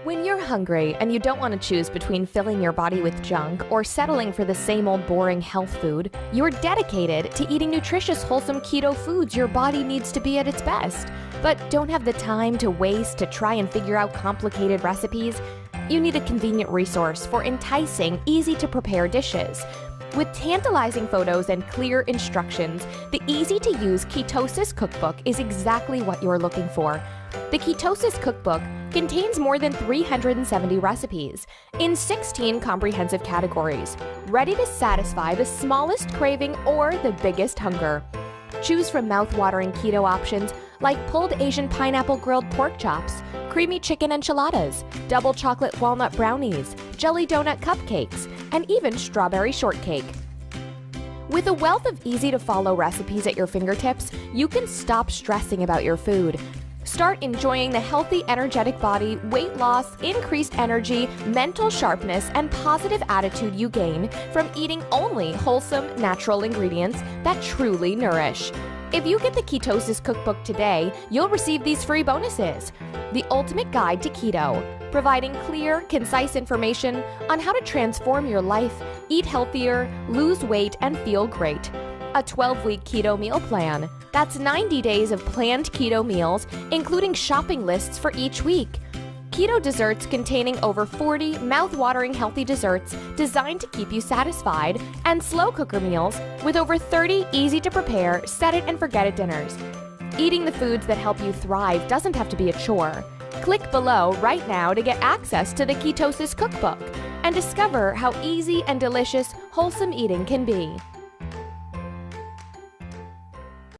When you're hungry and you don't want to choose between filling your body with junk or settling for the same old boring health food, you're dedicated to eating nutritious, wholesome keto foods your body needs to be at its best, but don't have the time to waste to try and figure out complicated recipes. You need a convenient resource for enticing, easy-to-prepare dishes. With tantalizing photos and clear instructions, the easy-to-use Ketosis Cookbook is exactly what you're looking for. The Ketosis Cookbook contains more than 370 recipes in 16 comprehensive categories, ready to satisfy the smallest craving or the biggest hunger. Choose from mouth-watering keto options like pulled Asian pineapple grilled pork chops, creamy chicken enchiladas, double chocolate walnut brownies, jelly donut cupcakes, and even strawberry shortcake. With a wealth of easy-to-follow recipes at your fingertips, you can stop stressing about your food. Start enjoying the healthy, energetic body, weight loss, increased energy, mental sharpness, and positive attitude you gain from eating only wholesome, natural ingredients that truly nourish. If you get the Ketosis Cookbook today, you'll receive these free bonuses. The Ultimate Guide to Keto, providing clear, concise information on how to transform your life, eat healthier, lose weight, and feel great. A 12-week keto meal plan. That's 90 days of planned keto meals, including shopping lists for each week. Keto desserts containing over 40 mouth-watering healthy desserts designed to keep you satisfied, and slow cooker meals with over 30 easy-to-prepare, set-it-and-forget-it dinners. Eating the foods that help you thrive doesn't have to be a chore. Click below right now to get access to the Ketosis Cookbook and discover how easy and delicious wholesome eating can be.